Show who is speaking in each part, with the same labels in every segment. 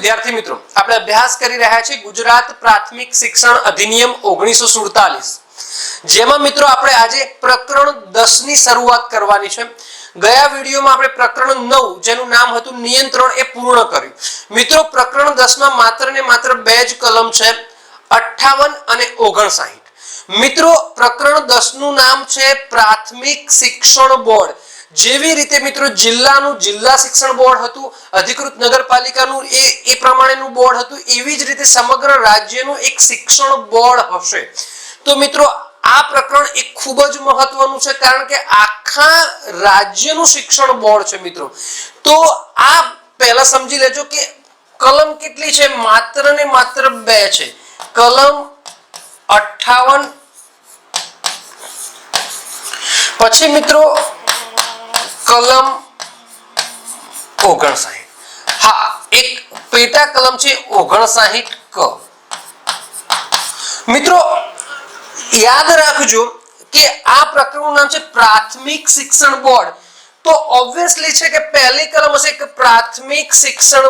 Speaker 1: વિદ્યાર્થી મિત્રો, આપણે અભ્યાસ કરી રહ્યા છીએ ગુજરાત પ્રાથમિક શિક્ષણ અધિનિયમ 1947, જેમાં મિત્રો આપણે આજે પ્રકરણ 10 ની શરૂઆત કરવાની છે। ગયા વિડિયોમાં આપણે પ્રકરણ 9 જેનું નામ હતું નિયંત્રણ એ પૂર્ણ કર્યું। મિત્રો પ્રકરણ 10 માં માત્ર ને માત્ર બે જ કલમ છે, 58 અને 59। મિત્રો પ્રકરણ 10 નું નામ છે પ્રાથમિક શિક્ષણ બોર્ડ। જેવી રીતે મિત્રો જિલ્લાનું જિલ્લા શિક્ષણ બોર્ડ હતું, અધિકૃત નગરપાલિકાનું એ પ્રમાણેનું બોર્ડ હતું, એવી જ રીતે સમગ્ર રાજ્યનું એક શિક્ષણ બોર્ડ હશે। તો મિત્રો આ પ્રકરણ એક ખૂબ જ મહત્વનું છે, કારણ કે આખા રાજ્યનું શિક્ષણ બોર્ડ છે મિત્રો। તો આ પહેલા સમજી લેજો કે કલમ કેટલી છે, માત્ર ને માત્ર બે છે, કલમ 58 પછી મિત્રો કલમ 59। હા, એક પેટા કલમ છે 59 ક। મિત્રો યાદ રાખજો કે આ પ્રકરણનું નામ છે પ્રાથમિક શિક્ષણ બોર્ડ। તો ઓબ્વિયસલી છે કે પહેલી કલમ હશે કે પ્રાથમિક શિક્ષણ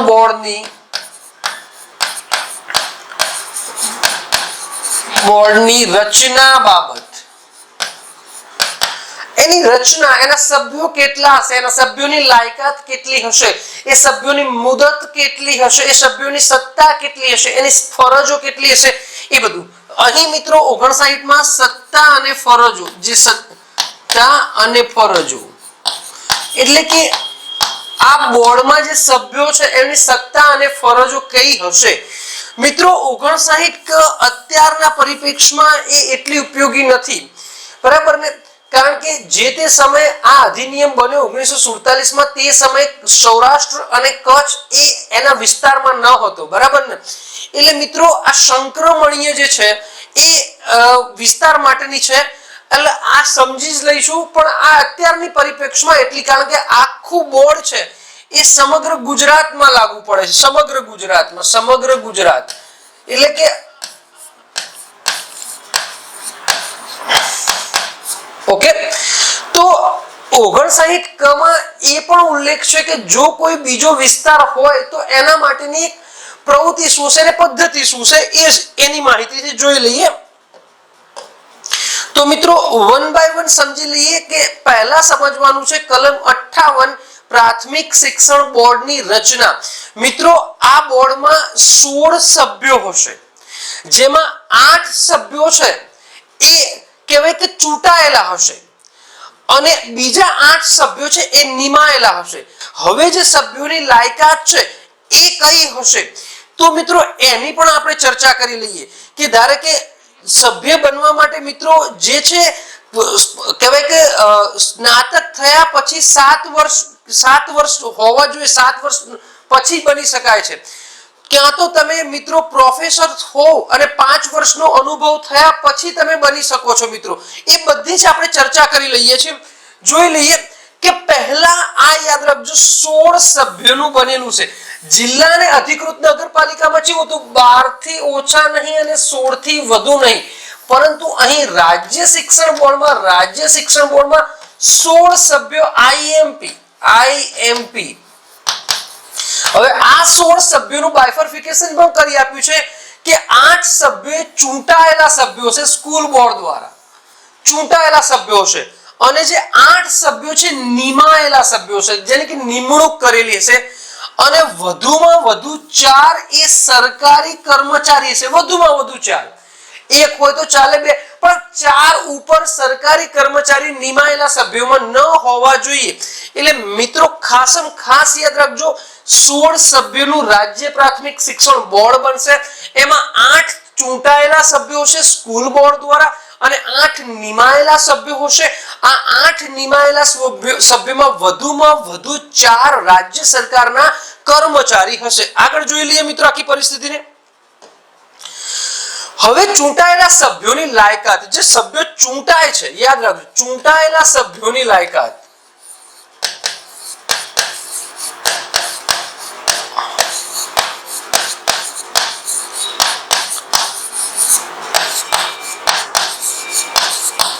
Speaker 1: બોર્ડની બોર્ડની રચના બાબત, એની રચના, એના સભ્યો કેટલા હશે, એના સભ્યોની લાયકાત કેટલી હશે, એ સભ્યોની મુદત કેટલી હશે, એ સભ્યોની સત્તા કેટલી હશે, એની ફરજો કેટલી હશે, એ બધું અહીં મિત્રો 59 માં સત્તા અને ફરજો, જે સત્તા અને ફરજો એટલે કે આ બોર્ડમાં જે સભ્યો છે એની સત્તા અને ફરજો કઈ હશે। મિત્રો 59 અત્યારના પરિપ્રેક્ષ્યમાં એ એટલી ઉપયોગી નથી, બરાબર ને, કારણ કે જે તે સમયે આ અધિનિયમ બન્યો 1947 માં, તે સમયે સૌરાષ્ટ્ર અને કચ્છ એ એના વિસ્તારમાં ન હતો, બરાબર ને। એટલે મિત્રો આ સંક્રમણીય જે છે એ વિસ્તાર માટેની છે, એટલે આ સમજી જ લઈશું, પણ આ અત્યારની પરિપ્રેક્ષ્યમાં એટલી, કારણ કે આખું બોર્ડ છે એ સમગ્ર ગુજરાતમાં લાગુ પડે છે, સમગ્ર ગુજરાત એટલે કે ઓકે। તો 59 ક માં એ પણ ઉલ્લેખ છે કે જો કોઈ બીજો વિસ્તાર હોય તો એના માટેની પ્રવૃત્તિ શું છે અને પદ્ધતિ શું છે, એની માહિતી જોઈ લઈએ। તો મિત્રો વન બાય વન સમજી લઈએ કે પહેલા સમજવાનું છે કલમ 58 પ્રાથમિક શિક્ષણ બોર્ડની રચના। મિત્રો આ બોર્ડમાં 16 સભ્યો હશે, જેમાં 8 સભ્યો છે એ કહેવાય કે ચૂંટાયેલા હશે અને બીજા 8 સભ્યો છે એ નિમાયેલા હશે। હવે જે સભ્યોની લાયકાત છે એ કઈ હશે, તો મિત્રો એની પણ આપણે ચર્ચા કરી લઈએ કે ધારો કે સભ્ય બનવા માટે મિત્રો જે છે કહેવાય કે સ્નાતક થયા પછી 7 વર્ષ હોવા જોઈએ, 7 વર્ષ પછી બની શકાય છે। ક્યાં તો તમે મિત્રો પ્રોફેસર હો અને 5 વર્ષનો અનુભવ થયા પછી તમે બની શકો છો। મિત્રો એ બધી જ આપણે ચર્ચા કરી લઈએ છીએ। જોઈ લઈએ કે પહેલા આ યાદ રાખજો 16 સભ્યોનું બનેલું છે। જિલ્લાને અધિકૃત નગરપાલિકામાં કેવું હતું, 12 થી ઓછા નહીં અને 16 થી વધુ નહીં, પરંતુ અહીં રાજ્ય શિક્ષણ બોર્ડમાં 16 સભ્યો IMP। હવે આ 16 સભ્યોનું બાયફર્ફિકેશન પણ કરી આપ્યું છે કે 8 સભ્યો ચૂંટાયેલા સભ્યો છે, સ્કૂલ બોર્ડ દ્વારા ચૂંટાયેલા સભ્યો છે, અને જે 8 સભ્યો છે નિમાયેલા સભ્યો છે, જેની કે નિમણૂક કરેલી છે, અને વધુમાં વધુ 4 એ સરકારી કર્મચારી છે, વધુમાં વધુ 4, એક હોય તો ચાલે, બે, પણ 4 ઉપર સરકારી કર્મચારી નિમાયેલા સભ્યોમાં ન હોવા જોઈએ। એટલે મિત્રો ખાસ યાદ રાખજો 16 સભ્યોનું રાજ્ય પ્રાથમિક શિક્ષણ બોર્ડ બનશે। એમાં 8 ચૂંટાયેલા સભ્યો છે સ્કૂલ બોર્ડ દ્વારા અને 8 નિમાયેલા સભ્યો હશે। આ 8 નિમાયેલા સભ્યોમાં વધુમાં વધુ 4 રાજ્ય સરકારના કર્મચારી હશે। આગળ જોઈ લઈએ મિત્રો આખી પરિસ્થિતિને। હવે ચૂંટાયેલા સભ્યોની લાયકાત, જે સભ્યો ચૂંટાય છે, યાદ રાખજો ચૂંટાયેલા સભ્યોની લાયકાત,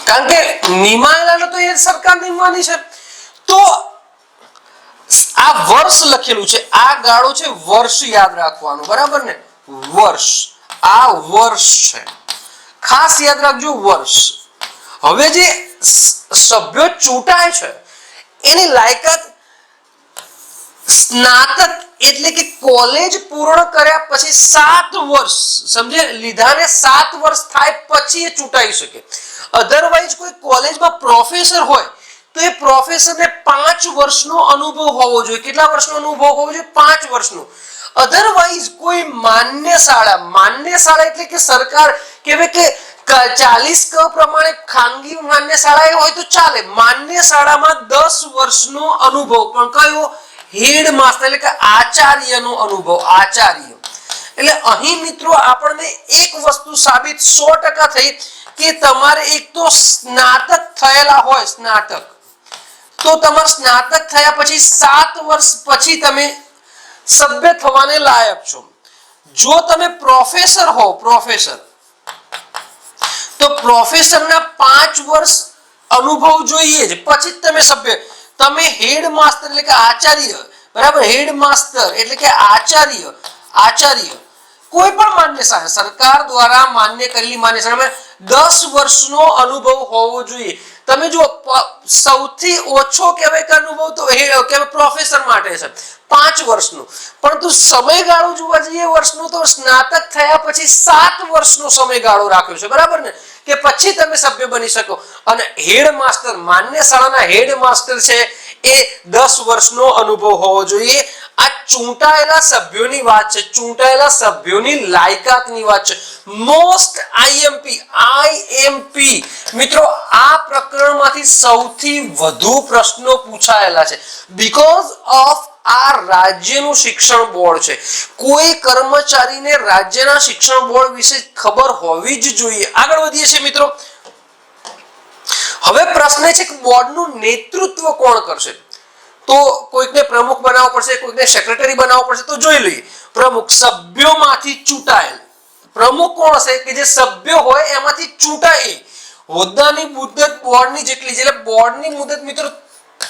Speaker 1: કારણ કે નિમાયેલા તો એ સરકાર નિમવાની છે, તો આ વર્ષ લખેલું છે, આ ગાળો છે વર્ષ, યાદ રાખવાનું, બરાબર ને, વર્ષ, આ વર્ષ છે, ખાસ યાદ રાખજો વર્ષ. હવે જે સભ્યો ચૂંટાય છે એની લાયકાત સ્નાતક એટલે કે કોલેજ પૂર્ણ કર્યા પછી 7 વર્ષ, સમજે, લીધાને 7 વર્ષ થાય પછી એ ચૂંટાઈ શકે. અધરવાઇઝ કોઈ કોલેજમાં પ્રોફેસર હોય તો એ પ્રોફેસરને 5 વર્ષનો અનુભવ હોવો જોઈએ. કેટલા વર્ષનો અનુભવ હોવો જોઈએ? 5 વર્ષનો. અધરવાઇઝ કોઈ માન્ય શાળા એટલે કે સરકાર કહેવાય કે 40 ક પ્રમાણે ખાનગી માન્ય શાળા હોય તો ચાલે. માન્ય શાળામાં 10 વર્ષનો અનુભવ, પણ કયો? હેડ માસ્ટર એટલે કે આચાર્યનો અનુભવ, આચાર્ય. એટલે અહીં મિત્રો આપણને એક વસ્તુ સાબિત 100% થઈ કે તમારે એક તો સ્નાતક થયેલા હોય, સ્નાતક, તો તમારે સ્નાતક થયા પછી 7 વર્ષ પછી તમે સભ્ય થવાને લાયક છો. જો તમે પ્રોફેસર હો, પ્રોફેસર, તો પ્રોફેસરના 5 વર્ષ અનુભવ જોઈએ જ, પછી જ તમે સભ્ય. તમે હેડ માસ્ટર એટલે કે આચાર્ય, બરાબર, હેડ માસ્ટર એટલે કે આચાર્ય, આચાર્ય કોઈ પણ માન્ય શાળા, સરકાર દ્વારા માન્ય કરેલી માન્ય શાળામાં 10 વર્ષનો અનુભવ હોવો જોઈએ. તમે જો સૌથી ઓછો કહેવાય કે અનુભવ તો કહેવાય પ્રોફેસર માટે છે 5 વર્ષનો, પરંતુ સમયગાળો જોવા જઈએ વર્ષનો તો સ્નાતક થયા પછી 7 વર્ષનો સમયગાળો રાખ્યો છે, બરાબર ને, કે પછી તમે સભ્ય બની શકો. અને હેડ માસ્ટર, માન્ય શાળાના હેડ માસ્ટર છે એ 10 વર્ષનો અનુભવ હોવો જોઈએ. આ ચૂંટાયેલા સભ્યોની વાત છે, ચૂંટાયેલા સભ્યોની લાયકાતની વાત છે. મોસ્ટ આઈએમપી મિત્રો આ પ્રકરણમાંથી સૌથી વધુ પ્રશ્નો પૂછાયેલા છે, બીકોઝ ઓફ આ રાજ્યનું શિક્ષણ બોર્ડ છે. કોઈ કર્મચારીને રાજ્યના શિક્ષણ બોર્ડ વિશે ખબર હોવી જ જોઈએ. આગળ વધીએ છીએ મિત્રો. હવે પ્રશ્ન છે કે બોર્ડનું નેતૃત્વ કોણ કરશે? તો કોઈકને પ્રમુખ બનાવવો પડશે, કોઈકને સેક્રેટરી બનાવવો પડશે. તો જોઈ લઈએ. પ્રમુખ, સભ્યોમાંથી ચૂંટાયેલ પ્રમુખ કોણ હશે? કે જે સભ્યો હોય એમાંથી ચૂંટાય. હોદ્દાની મુદત બોર્ડની જેટલી છે, એટલે બોર્ડની મુદત મિત્રો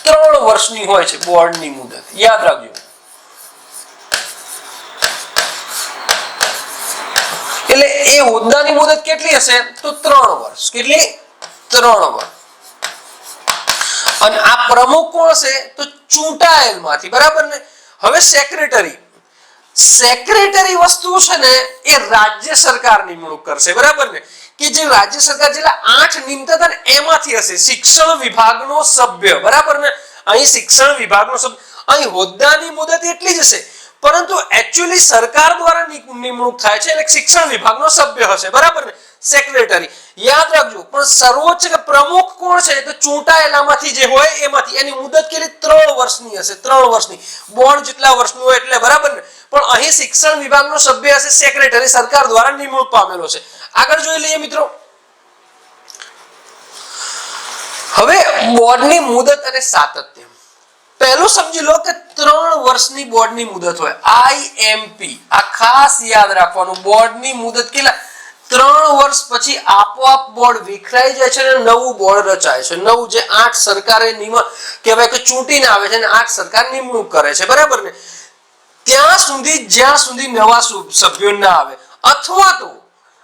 Speaker 1: 3 વર્ષની હોય છે. બોર્ડની મુદત યાદ રાખજો. એટલે એ હોદ્દાની મુદત કેટલી હશે? તો 3 વર્ષ. કેટલી? 3 વર્ષ. અને આ પ્રમુખ કોણ છે? તો ચૂંટાયેલ માંથી, બરાબર ને. હવે સેક્રેટરી, સેક્રેટરી વસ્તુ છે ને એ રાજ્ય સરકાર નિમણૂક કરશે, બરાબર ને, કે જે રાજ્ય સરકાર જેટલા 8 નિમતા હતા ને એમાંથી હશે. શિક્ષણ વિભાગનો સભ્ય, બરાબર ને, અહીં શિક્ષણ વિભાગનો સભ્ય. અહીં હોદ્દાની મુદત એટલી જ હશે, પરંતુ એકચ્યુઅલી સરકાર દ્વારા નિમણૂક થાય છે એટલે શિક્ષણ વિભાગનો સભ્ય હશે, બરાબર ને, સેક્રેટરી. યાદ રાખજો. પણ સર્વોચ્ચ કે પ્રમુખ કોણ છે? તો ચૂંટાયેલામાંથી જે હોય એમાંથી. એની મુદત કેટલી? 3 વર્ષની હશે, 3 વર્ષની. બોર્ડ જેટલા વર્ષનું હોય એટલે, બરાબર ને. પણ અહીં શિક્ષણ વિભાગનો સભ્ય હશે સેક્રેટરી, સરકાર દ્વારા નિમણૂક પામેલો છે. આગળ જોઈ લઈએ મિત્રો. હવે બોર્ડની મુદત અને સાતત્ય. પહેલું સમજી લો કે 3 વર્ષની બોર્ડની મુદત હોય, આઈએમપી. આ ખાસ યાદ રાખવાનું. બોર્ડની મુદત કેટલા? 3 વર્ષ પછી આપોઆપ બોર્ડ વિખરાઈ જાય છે અને નવું બોર્ડ રચાય છે. નવું જે 8 સરકારે કહેવાય કે ચૂંટીને આવે છે અને 8 સરકાર નિમણૂક કરે છે, બરાબર ને. ત્યાં સુધી જ્યાં સુધી નવા સભ્યો ના આવે, અથવા તો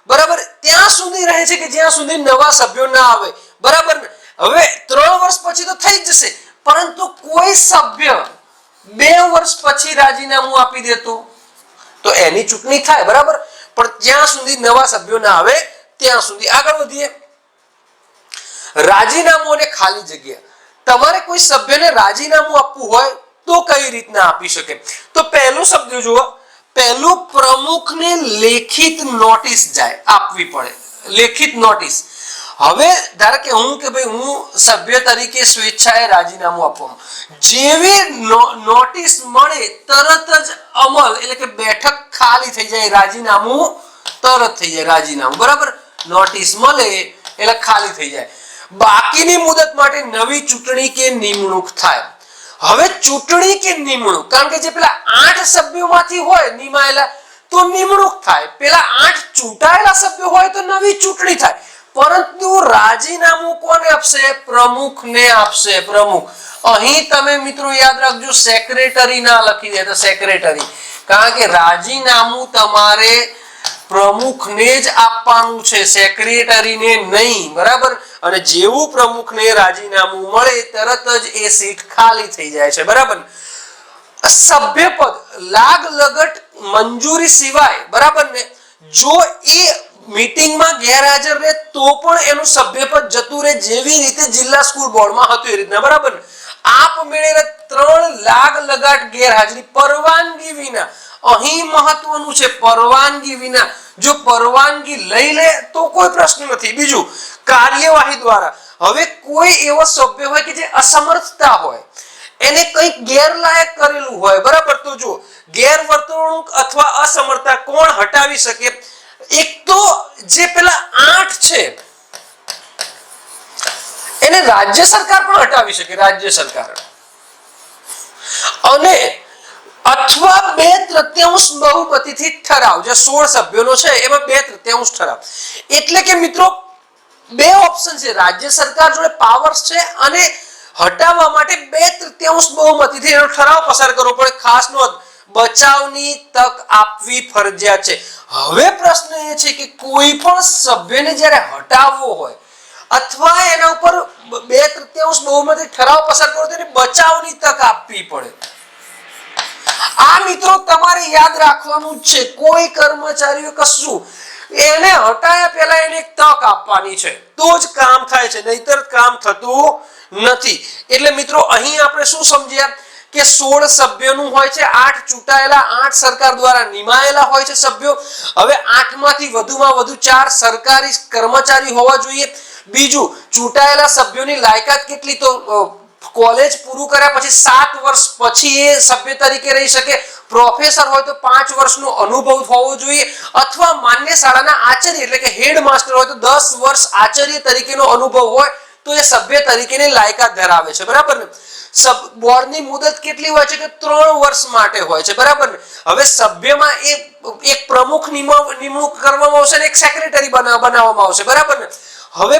Speaker 1: બરાબર ત્યાં સુધી રહે છે કે જ્યાં સુધી નવા સભ્યો ના આવે, બરાબર ને. હવે 3 વર્ષ પછી તો થઈ જશે, પરંતુ કોઈ સભ્ય 2 વર્ષ પછી રાજીનામું આપી દેતો તો એની ચૂંટણી થાય, બરાબર. પણ જ્યાં સુધી નવા સભ્યો ના આવે ત્યાં સુધી. આગળ વધીએ. રાજીનામું અને ખાલી જગ્યા. તમારે કોઈ સભ્યને રાજીનામું આપવું હોય તો કઈ રીતના આપી શકે? તો પહેલું શબ્દ જુઓ. પહેલું, પ્રમુખને લેખિત નોટિસ જાય, આપવી પડે, લેખિત નોટિસ. હવે ધારો કે હું સભ્ય તરીકે સ્વેચ્છાએ રાજીનામું આપવાનું, જેવી નોટિસ મળે તરત જ અમલ, એટલે કે બેઠક ખાલી થઈ જાય, રાજીનામું તરત થઈ જાય, રાજીનામું, બરાબર. નોટિસ મળે એટલે ખાલી થઈ જાય. બાકીની મુદત માટે નવી ચૂંટણી કે નિમણૂક થાય. હવે ચૂંટણી કે નિમણૂક, કારણ કે જે પેલા 8 સભ્યોમાંથી હોય નિમાયેલા તો નિમણૂક થાય. પેલા 8 ચૂંટાયેલા સભ્યો હોય તો નવી ચૂંટણી થાય. પરંતુ રાજીનામું કોને આપશે? પ્રમુખને આપશે. પ્રમુખ. અહીં તમે મિત્રો યાદ રાખજો સેક્રેટરી ના લખી દે તો સેક્રેટરી, કારણ કે રાજીનામું તમારે પ્રમુખને જ આપવાનું છે, સેક્રેટરીને નહીં. બરાબર? અને જેવું પ્રમુખને રાજીનામું મળે તરત જ એ સીટ ખાલી થઈ જાય છે. બરાબર? સભ્યપદ લાગ લગટ મંજૂરી સિવાય, બરાબર ને, જો એ મીટિંગમાં ગેરહાજર રહે તો પણ એનું સભ્યપદ જતું રહે, જેવી રીતે જિલ્લા સ્કૂલ બોર્ડમાં હતું એ રીતના. બરાબર? આપમેળે 3 લાગ લગાટ ગેરહાજરી પરવાનગી વિના. અહીં મહત્વનું છે પરવાનગી વિના. જો પરવાનગી લઈ લે તો કોઈ પ્રશ્ન નથી. બીજું, કાર્યવાહી દ્વારા. હવે કોઈ એવો સભ્ય હોય કે જે અસમર્થતા હોય, એને કંઈક ગેરલાયક કરેલું હોય, બરાબર, તો જો ગેરવર્તણૂક અથવા અસમર્થતા કોણ હટાવી શકે? એક તો જે પેલા 8 છે એને રાજ્ય સરકાર પણ હટાવી શકે, રાજ્ય સરકાર. અને અથવા 2/3 બહુમતીથી ઠરાવ, જે 16 સભ્યોનો છે એમાં 2/3 ઠરાવ. એટલે કે મિત્રો બે ઓપ્શન છે, રાજ્ય સરકાર જોડે પાવર્સ છે અને હટાવવા માટે 2/3 બહુમતીથી એનો ઠરાવ પસાર કરવો પડે. ખાસ નોંધ, બચાવની તક આપવી ફરજિયાત છે. હવે પ્રશ્ન એ છે કે કોઈ પણ સભ્યને જ્યારે હટાવવો હોય અથવા એના ઉપર 2/3 બહુમતી ઠરાવ પસાર કરવો તો એને બચાવની તક આપવી પડે. આ મિત્રો તમારે યાદ રાખવાનું જ છે. કોઈ કર્મચારીઓ કશું એને હટાયા પહેલા એને એક તક આપવાની છે, તો જ કામ થાય છે, નહીતર કામ થતું નથી. એટલે મિત્રો અહીં આપણે શું સમજ્યા કે 16 સભ્યોનું હોય છે, 8 ચૂંટાયેલા, 8 સરકાર દ્વારા નિમાયેલા હોય છે સભ્યો. હવે 8 માંથી વધુમાં વધુ 4 સરકારી કર્મચારી હોવા જોઈએ. બીજું, ચૂંટાયેલા સભ્યોની લાયકાત કેટલી? તો કોલેજ પૂરું કર્યા પછી 7 વર્ષ પછી એ સભ્ય તરીકે રહી શકે. પ્રોફેસર હોય તો 5 વર્ષનો અનુભવ હોવો જોઈએ, અથવા માન્ય શાળાના આચાર્ય એટલે કે હેડ માસ્ટર હોય તો 10 વર્ષ આચાર્ય તરીકેનો અનુભવ હોય તો એ સભ્ય તરીકેની લાયકાત ધરાવે છે. બરાબર ને? બોર્ડની મુદત કેટલી હોય છે? કે 3 વર્ષ માટે હોય છે. બરાબર ને? હવે સભ્યમાં એક પ્રમુખ નિમણૂક કરવામાં આવશે અને એક સેક્રેટરી બનાવવામાં આવશે. બરાબર ને? હવે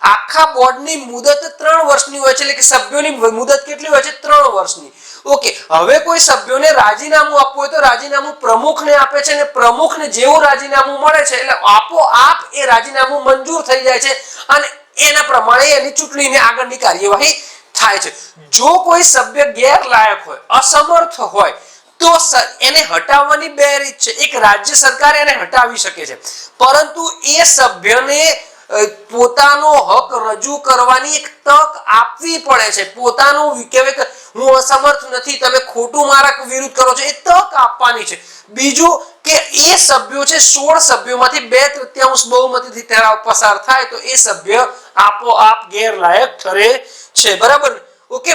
Speaker 1: આખા બોર્ડની મુદત 3 વર્ષની હોય છે, એટલે કે સભ્યોની મુદત કેટલી હોય છે? 3 વર્ષની. ઓકે. હવે કોઈ સભ્યોને રાજીનામું આપવું હોય તો રાજીનામું પ્રમુખને આપે છે, અને પ્રમુખને જેવું રાજીનામું મળે છે એટલે આપોઆપ એ રાજીનામું મંજૂર થઈ જાય છે અને એના પ્રમાણે એની ચૂંટણીને આગળની કાર્યવાહી થાય છે. જો કોઈ સભ્ય ગેરલાયક હોય, અસમર્થ હોય તો એને હટાવવાની 2 રીત છે. એક, રાજ્ય સરકાર એને હટાવી શકે છે, પરંતુ એ સભ્યને પોતાનો હક રજૂ કરવાની એક તક આપવી પડે છે. પોતાનું કહેવાય કે હું અસમર્થ નથી, તમે ખોટું મારા વિરુદ્ધ કરો છો, એ તક આપવાની છે. બીજું કે એ સભ્યો છે 16 સભ્યોમાંથી 2/3 બહુમતીથી ઠરાવ પસાર થાય તો એ સભ્ય આપોઆપ ગેરલાયક ઠરે છે. બરાબર? ઓકે.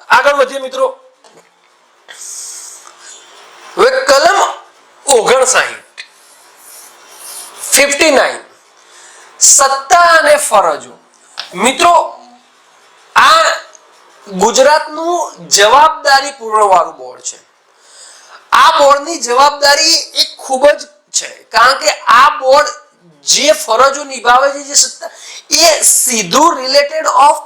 Speaker 1: આગળ વધીએ મિત્રો. હવે કલમ 59 સત્તા અને ફરજો. મિત્રો આ ગુજરાતનું જવાબદારી પૂર્ણ બોર્ડ છે. આ બોર્ડની જવાબદારી એક ખૂબ જ છે, કારણ કે આ બોર્ડ જે ફરજો નિભાવે છે, જે સત્તા, એ સીધું રિલેટેડ ઓફ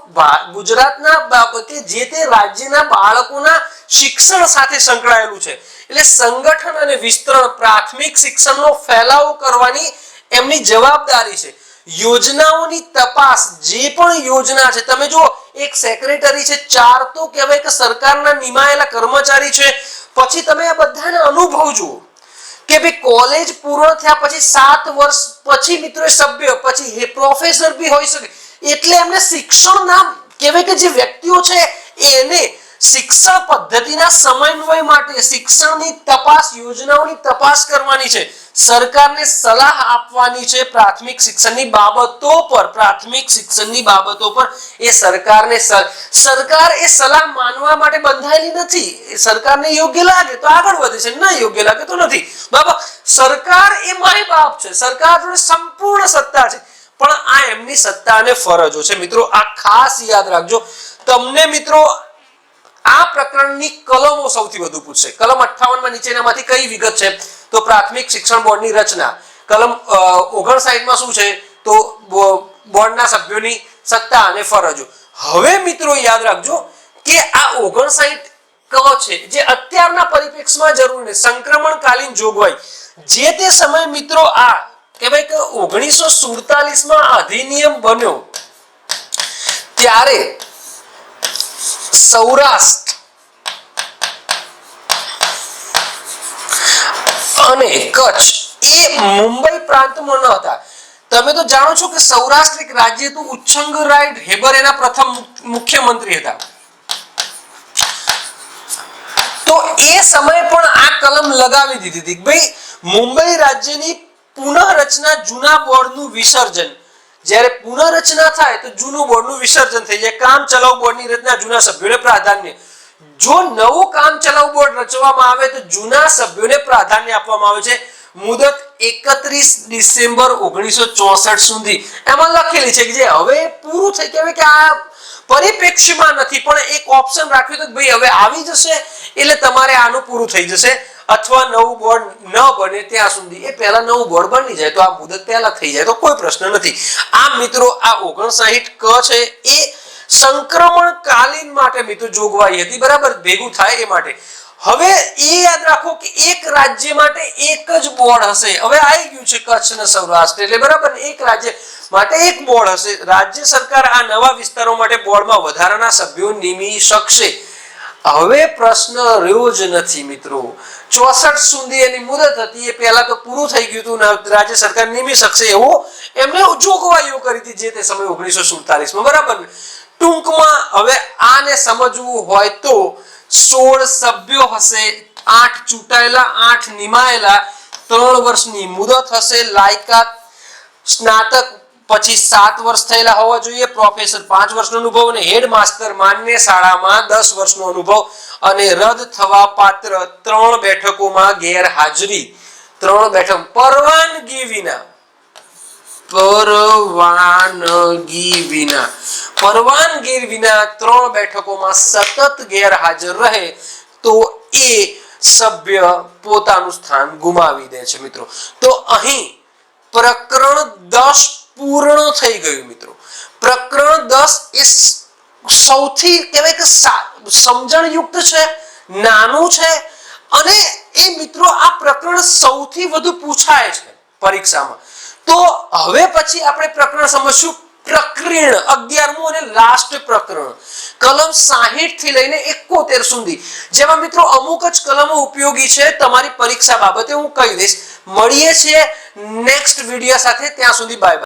Speaker 1: ગુજરાતના બાબતે જે તે રાજ્યના બાળકોના શિક્ષણ સાથે સંકળાયેલું છે. એટલે સંગઠન અને વિસ્તરણ, પ્રાથમિક શિક્ષણનો ફેલાવો કરવાની એમની જવાબદારી છે. યોજનાઓની તપાસ, જે પણ યોજના છે, તમે જો એક સેક્રેટરી છે, 4 તો કહેવાય કે સરકારના નિમાયેલા કર્મચારી છે. પછી તમે આ બધાના અનુભવ જુઓ કે ભાઈ કોલેજ પૂર્ણ થયા પછી 7 વર્ષ પછી મિત્રો સભ્ય, પછી પ્રોફેસર બી હોઈ શકે. એટલે એમને શિક્ષણના કહેવાય કે જે વ્યક્તિઓ છે એને શિક્ષણ પદ્ધતિના સમન્વય માટે શિક્ષણની તપાસ, યોજનાઓની તપાસ કરવાની છે. સરકારને સલાહ આપવાની છે પ્રાથમિક શિક્ષણની બાબતો પર. પ્રાથમિક શિક્ષણની બાબતો પર એ સરકારને સરકાર એ સલાહ માનવા માટે બંધાયેલી નથી. સરકારને યોગ્ય લાગે તો આગળ વધે છે, ન યોગ્ય લાગે તો નથી. બાબા, સરકાર એ માય બાપ છે. સરકાર જોડે સંપૂર્ણ સત્તા છે, પણ આ એમની સત્તા અને ફરજો છે. મિત્રો આ ખાસ યાદ રાખજો. તમને મિત્રો આ પ્રકરણની કલમો સૌથી વધુ પૂછશે. કલમ 58 માં નીચેનામાંથી કઈ વિગત છે? તો પ્રાથમિક શિક્ષણ બોર્ડની રચના. કલમ 59 માં શું છે? તો બોર્ડના સભ્યોની સત્તા અને ફરજો. હવે મિત્રો યાદ રાખજો કે આ 59 ક છે જે અત્યારના પરિપ્રેક્ષમાં જરૂર ને સંક્રમણકાલીન જોગવાઈ જે તે સમય મિત્રો આ કહેવાય કે 1947 માં અધિનિયમ બન્યો ત્યારે સૌરાષ્ટ્ર અને કચ્છ એ મુંબઈ પ્રાંતમાં ન હતા. તમે તો જાણો છો કે સૌરાષ્ટ્ર એક રાજ્ય હતું. ઉચ્છંગરાય ઢેબર એના પ્રથમ મુખ્યમંત્રી હતા. તો એ સમયે પણ આ કલમ લગાવી દીધી હતી કે ભાઈ મુંબઈ રાજ્યની પુનઃરચના જૂના બોર્ડનું વિસર્જન. જ્યારે પુનઃરચના થાય તો જૂનું બોર્ડનું વિસર્જન થઈ જાય. કામ ચલાઉ બોર્ડની રચના જૂના સભ્યોને પ્રાધાન્ય. જો નવું કામ ચલાઉ બોર્ડ રચવામાં આવે તો જૂના સભ્યોને પ્રાધાન્ય આપવામાં આવે છે. મુદત 31 ડિસેમ્બર 1964 સુધી એમાં લખેલી છે કે જે હવે પૂરું થઈ ગયું કે આ પરિપ્રેક્ષ્યમાં નથી પણ એક ઓપ્શન રાખ્યો તો ભાઈ હવે આવી જશે એટલે તમારે આનું પૂરું થઈ જશે અથવા નવું બોર્ડ ન બને ત્યાં સુધી એ પહેલા નવું બોર્ડ બની જાય તો આ મુદત પહેલા થઈ જાય તો કોઈ પ્રશ્ન નથી. આ મિત્રો આ 59 ક છે એ સંક્રમણકાલીન માટે મિત્રો જોગવાઈ હતી, બરાબર, ભેગું થાય એ માટે. હવે એ યાદ રાખો કે એક રાજ્ય માટે એક જ બોર્ડ હશે. હવે આવી ગયું છે કચ્છ અને સૌરાષ્ટ્ર એટલે બરાબર એક રાજ્ય માટે એક બોર્ડ હશે. રાજ્ય સરકાર આ નવા વિસ્તારો માટે બોર્ડમાં વધારાના સભ્યો નિમી શકશે. હવે પ્રશ્ન રહ્યો જ નથી મિત્રો. 64 સુધી એની મુદત હતી એ પહેલા તો પૂરું થઈ ગયું હતું ને રાજ્ય સરકાર નિમી શકશે એવો એમને જોગવાઈઓ કરી હતી જે તે સમય 1947 માં, બરાબર. ટૂંકમાં હવે આને સમજવું હોય તો 16 સભ્યો હશે, 8 ચૂંટાયેલા, 8 નિમાયેલા, 3 વર્ષની મુદત હશે. લાયકાત સ્નાતક પછી 7 વર્ષ થયેલા હોવા જોઈએ, પ્રોફેસર 5 વર્ષનો અનુભવ અને હેડ માસ્ટર માન્ય શાળામાં 10 વર્ષનો અનુભવ અને રદ થવા પાત્ર 3 બેઠકોમાં ગેરહાજરી. 3 બેઠક પરવાનગી વિના 3 બેઠકોમાં સતત ગેરહાજર રહે તો એ સભ્ય પોતાનું સ્થાન ગુમાવી દે છે મિત્રો. તો અહીં પ્રકરણ 10 પૂર્ણ થઈ ગયું મિત્રો. પ્રકરણ 10 એ સૌથી કહેવાય કે સમજણયુક્ત છે, નાનું છે અને એ મિત્રો આ પ્રકરણ સૌથી વધુ પૂછાય છે પરીક્ષામાં. તો હવે પછી આપણે પ્રકરણ સમજશું પ્રકરણ 11મું અને લાસ્ટ પ્રકરણ કલમ 60 થી લઈને 71 સુધી, જેમાં મિત્રો અમુક જ કલમો ઉપયોગી છે તમારી પરીક્ષા બાબતે હું કહી દઈશ. મળીએ છીએ નેક્સ્ટ વિડિયો સાથે, ત્યાં સુધી બાય બાય.